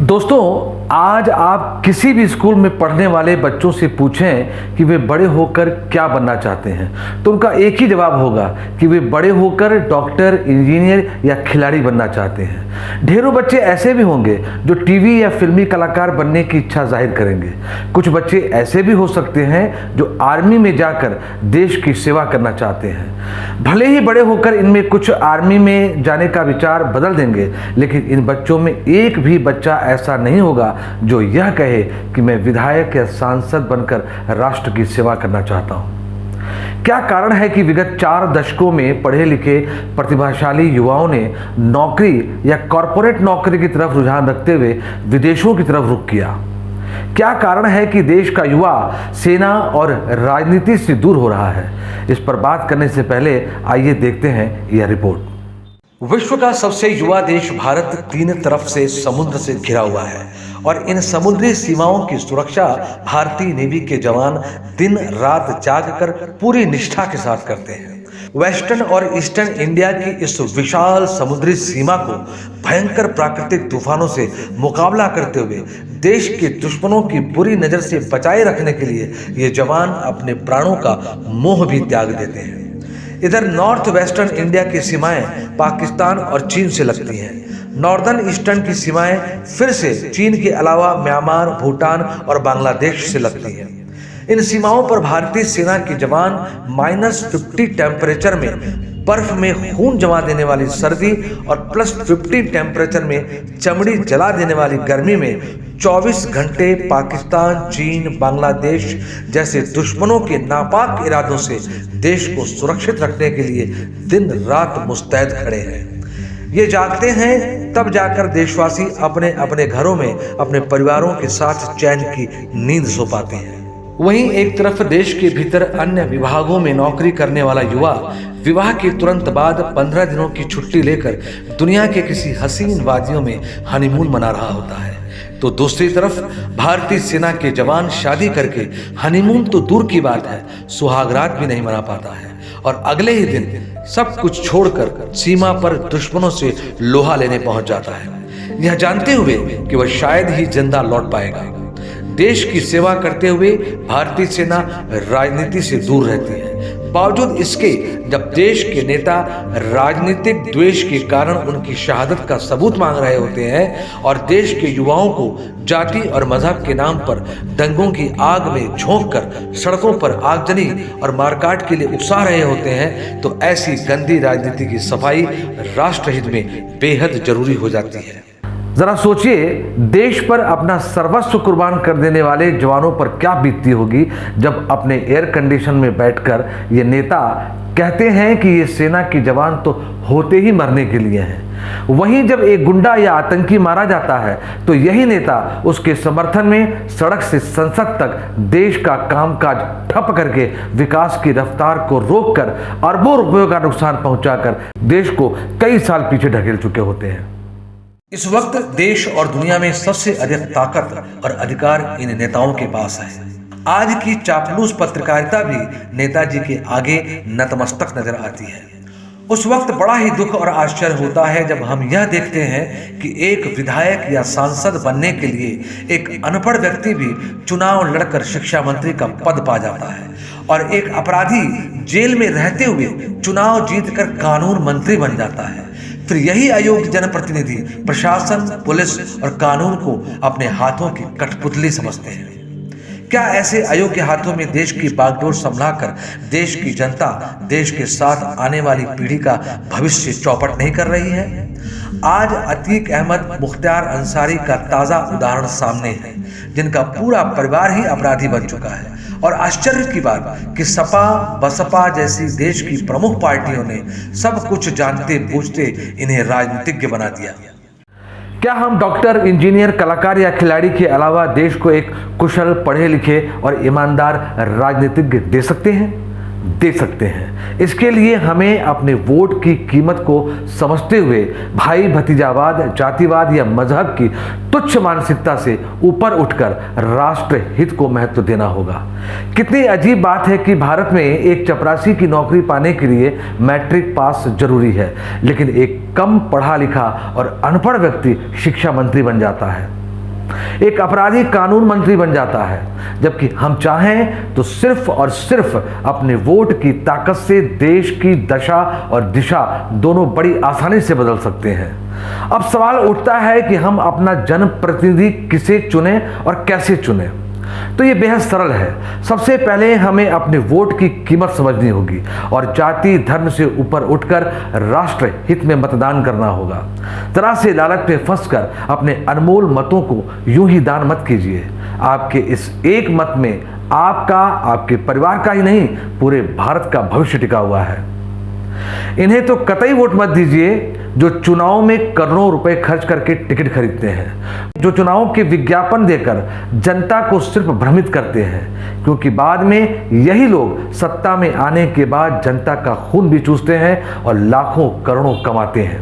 दोस्तों, आज आप किसी भी स्कूल में पढ़ने वाले बच्चों से पूछें कि वे बड़े होकर क्या बनना चाहते हैं तो उनका एक ही जवाब होगा कि वे बड़े होकर डॉक्टर, इंजीनियर या खिलाड़ी बनना चाहते हैं। ढेरों बच्चे ऐसे भी होंगे जो टीवी या फिल्मी कलाकार बनने की इच्छा जाहिर करेंगे। कुछ बच्चे ऐसे भी हो सकते हैं जो आर्मी में जाकर देश की सेवा करना चाहते हैं। भले ही बड़े होकर इनमें कुछ आर्मी में जाने का विचार बदल देंगे, लेकिन इन बच्चों में एक भी बच्चा ऐसा नहीं होगा जो यह कहे कि मैं विधायक या सांसद बनकर राष्ट्र की सेवा करना चाहता हूं। क्या कारण है कि विगत 4 दशकों में पढ़े लिखे प्रतिभाशाली युवाओं ने नौकरी या कॉरपोरेट नौकरी की तरफ रुझान रखते हुए विदेशों की तरफ रुख किया? क्या कारण है कि देश का युवा सेना और राजनीति से दूर हो रहा है? इस पर बात करने से पहले आइए देखते हैं यह रिपोर्ट। विश्व का सबसे युवा देश भारत 3 तरफ से समुद्र से घिरा हुआ है और इन समुद्री सीमाओं की सुरक्षा भारतीय नेवी के जवान दिन रात जागकर पूरी निष्ठा के साथ करते हैं। वेस्टर्न और ईस्टर्न इंडिया की इस विशाल समुद्री सीमा को भयंकर प्राकृतिक तूफानों से मुकाबला करते हुए देश के दुश्मनों की बुरी नजर से बचाए रखने के लिए ये जवान अपने प्राणों का मोह भी त्याग देते हैं। इधर नॉर्थ वेस्टर्न इंडिया की सीमाएं पाकिस्तान और चीन से लगती हैं। नॉर्दर्न ईस्टर्न की सीमाएं फिर से चीन के अलावा म्यांमार, भूटान और बांग्लादेश से लगती हैं। इन सीमाओं पर भारतीय सेना के जवान -50 टेम्परेचर में बर्फ में खून जमा देने वाली सर्दी और +50 टेम्परेचर में चमड़ी जला देने वाली गर्मी में 24 घंटे पाकिस्तान, चीन, बांग्लादेश जैसे दुश्मनों के नापाक इरादों से देश को सुरक्षित रखने के लिए दिन रात मुस्तैद खड़े हैं। ये जागते हैं तब जाकर देशवासी अपने अपने घरों में अपने परिवारों के साथ चैन की नींद सो पाते हैं। वहीं एक तरफ देश के भीतर अन्य विभागों में नौकरी करने वाला युवा विवाह के तुरंत बाद 15 दिनों की छुट्टी लेकर दुनिया के किसी हसीन वादियों में हनीमून मना रहा होता है, तो दूसरी तरफ भारतीय सेना के जवान शादी करके हनीमून तो दूर की बात है, सुहागरात भी नहीं मना पाता है और अगले ही दिन सब कुछ छोड़कर सीमा पर दुश्मनों से लोहा लेने पहुंच जाता है, यह जानते हुए कि वह शायद ही जिंदा लौट पाएगा। देश की सेवा करते हुए भारतीय सेना राजनीति से दूर रहती है। बावजूद इसके जब देश के नेता राजनीतिक द्वेष के कारण उनकी शहादत का सबूत मांग रहे होते हैं और देश के युवाओं को जाति और मजहब के नाम पर दंगों की आग में झोंककर सड़कों पर आगजनी और मारकाट के लिए उकसा रहे होते हैं, तो ऐसी गंदी राजनीति की सफाई राष्ट्रहित में बेहद जरूरी हो जाती है। जरा सोचिए, देश पर अपना सर्वस्व कुर्बान कर देने वाले जवानों पर क्या बीतती होगी जब अपने एयर कंडीशन में बैठकर ये नेता कहते हैं कि ये सेना के जवान तो होते ही मरने के लिए हैं। वहीं जब एक गुंडा या आतंकी मारा जाता है तो यही नेता उसके समर्थन में सड़क से संसद तक देश का कामकाज ठप करके विकास की रफ्तार को रोककर अरबों रुपयों का नुकसान पहुंचाकर देश को कई साल पीछे ढकेल चुके होते हैं। इस वक्त देश और दुनिया में सबसे अधिक ताकत और अधिकार इन नेताओं के पास है। आज की चापलूस पत्रकारिता भी नेताजी के आगे नतमस्तक नजर आती है। उस वक्त बड़ा ही दुख और आश्चर्य होता है जब हम यह देखते हैं कि एक विधायक या सांसद बनने के लिए एक अनपढ़ व्यक्ति भी चुनाव लड़कर शिक्षा मंत्री का पद पा जाता है और एक अपराधी जेल में रहते हुए चुनाव जीतकर कानून मंत्री बन जाता है। फिर यही अयोग्य जनप्रतिनिधि प्रशासन, पुलिस और कानून को अपने हाथों की कठपुतली समझते हैं। क्या ऐसे अयोग्य हाथों में देश की बागडोर संभालकर देश की जनता, देश के साथ आने वाली पीढ़ी का भविष्य चौपट नहीं कर रही है? आज अतीक अहमद, मुख्तार अंसारी का ताजा उदाहरण सामने है, जिनका पूरा परिवार ही अपराधी बन चुका है। और आश्चर्य की बात कि सपा, बसपा जैसी देश की प्रमुख पार्टियों ने सब कुछ जानते बूझते इन्हें राजनीतिज्ञ बना दिया। क्या हम डॉक्टर, इंजीनियर, कलाकार या खिलाड़ी के अलावा देश को एक कुशल, पढ़े लिखे और ईमानदार राजनीतिज्ञ दे सकते हैं? दे सकते हैं। इसके लिए हमें अपने वोट की कीमत को समझते हुए भाई भतीजावाद, जातिवाद या मजहब की तुच्छ मानसिकता से ऊपर उठकर राष्ट्र हित को महत्व देना होगा। कितनी अजीब बात है कि भारत में एक चपरासी की नौकरी पाने के लिए मैट्रिक पास जरूरी है, लेकिन एक कम पढ़ा लिखा और अनपढ़ व्यक्ति शिक्षा मंत्री बन जाता है। एक अपराधी कानून मंत्री बन जाता है, जबकि हम चाहें तो सिर्फ और सिर्फ अपने वोट की ताकत से देश की दशा और दिशा दोनों बड़ी आसानी से बदल सकते हैं। अब सवाल उठता है कि हम अपना जनप्रतिनिधि किसे चुनें और कैसे चुनें। तो ये बेहद सरल है। सबसे पहले हमें अपने वोट की कीमत समझनी होगी और जाति धर्म से ऊपर उठकर राष्ट्र हित में मतदान करना होगा। तरह से लालच में फंसकर अपने अनमोल मतों को यूं ही दान मत कीजिए। आपके इस एक मत में आपका, आपके परिवार का ही नहीं, पूरे भारत का भविष्य टिका हुआ है। इन्हें तो कतई वोट मत दीजिए जो चुनाव में करोड़ों रुपए खर्च करके टिकट खरीदते हैं, जो चुनाव के विज्ञापन देकर जनता को सिर्फ भ्रमित करते हैं, क्योंकि बाद में यही लोग सत्ता में आने के बाद जनता का खून भी चूसते हैं और लाखों करोड़ों कमाते हैं।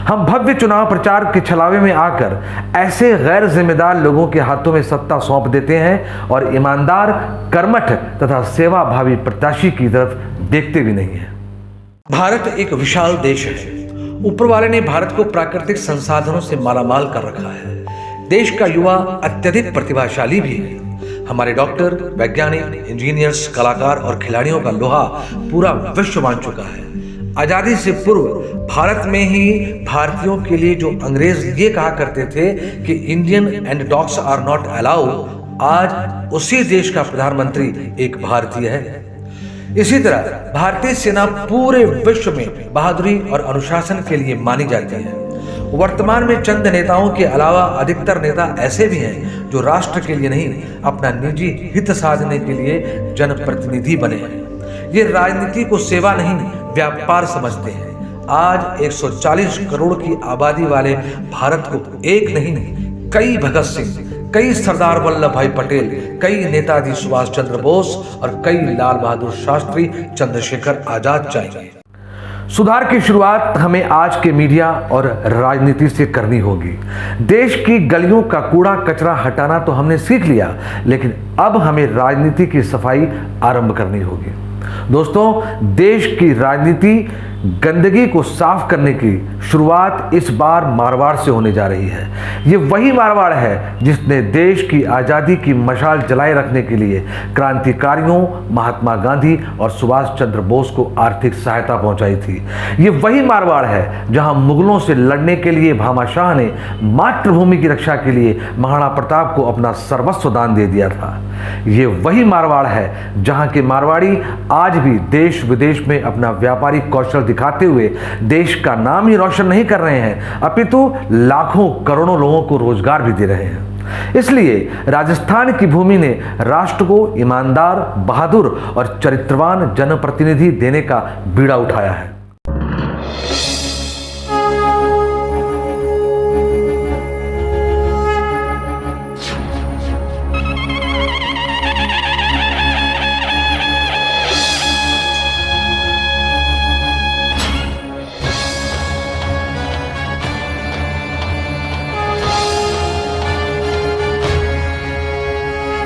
हम भव्य चुनाव प्रचार के छलावे में आकर ऐसे गैर जिम्मेदार लोगों के हाथों में सत्ता सौंप देते हैं और ईमानदार, कर्मठ तथा सेवा भावी प्रत्याशी की तरफ देखते भी नहीं है। भारत एक विशाल देश है। ऊपर वाले ने भारत को प्राकृतिक संसाधनों से मालामाल कर रखा है। देश का युवा अत्यधिक प्रतिभाशाली भी है। हमारे डॉक्टर, वैज्ञानिक, इंजीनियर्स, कलाकार और खिलाड़ियों का लोहा पूरा विश्व मान चुका है। आजादी से पूर्व भारत में ही भारतीयों के लिए जो अंग्रेज ये कहा करते थे कि Indian and dogs are not allowed, आज उसी देश का प्रधानमंत्री एक भारतीय है। इसी तरह भारतीय सेना पूरे विश्व में बहादुरी और अनुशासन के लिए मानी जाती है। वर्तमान में चंद नेताओं के अलावा अधिकतर नेता ऐसे भी हैं जो राष्ट्र के लिए नहीं, अपना निजी हित साधने के लिए जनप्रतिनिधि बने हैं। ये राजनीति को सेवा नहीं, व्यापार समझते हैं। आज 140 करोड़ की आबादी वाले भारत को एक नहीं, कई भगत सिंह, कई सरदार वल्लभ भाई पटेल, कई नेताजी सुभाष चंद्र बोस और कई लाल बहादुर शास्त्री, चंद्रशेखर आजाद चाहिए। सुधार की शुरुआत हमें आज के मीडिया और राजनीति से करनी होगी। देश की गलियों का कूड़ा कचरा हटाना तो हमने सीख लिया, लेकिन अब हमें राजनीति की सफाई आरंभ करनी होगी। दोस्तों, देश की राजनीति गंदगी को साफ करने की शुरुआत इस बार मारवाड़ से होने जा रही है। ये वही मारवाड़ है जिसने देश की आज़ादी की मशाल जलाए रखने के लिए क्रांतिकारियों महात्मा गांधी और सुभाष चंद्र बोस को आर्थिक सहायता पहुंचाई थी। ये वही मारवाड़ है जहां मुगलों से लड़ने के लिए भामा शाह ने मातृभूमि की रक्षा के लिए महाराणा प्रताप को अपना सर्वस्व दान दे दिया था। ये वही मारवाड़ है जहां के मारवाड़ी आज भी देश विदेश में अपना व्यापारिक कौशल दिखाते हुए देश का नाम ही रोशन नहीं कर रहे हैं, अपितु लाखों करोड़ों लोगों को रोजगार भी दे रहे हैं। इसलिए राजस्थान की भूमि ने राष्ट्र को ईमानदार, बहादुर और चरित्रवान जनप्रतिनिधि देने का बीड़ा उठाया है।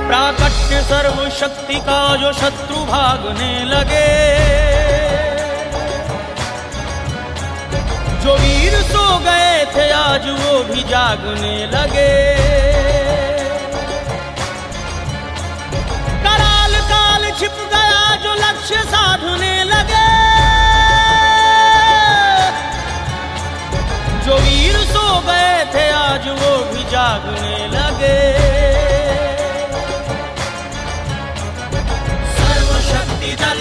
प्राकट्य सर्व शक्ति का जो शत्रु भागने लगे, जो वीर सो गए थे आज वो भी जागने लगे। कराल काल छिप गया जो लक्ष्य साधने लगे, जो वीर सो गए थे आज वो भी जागने लगे। दल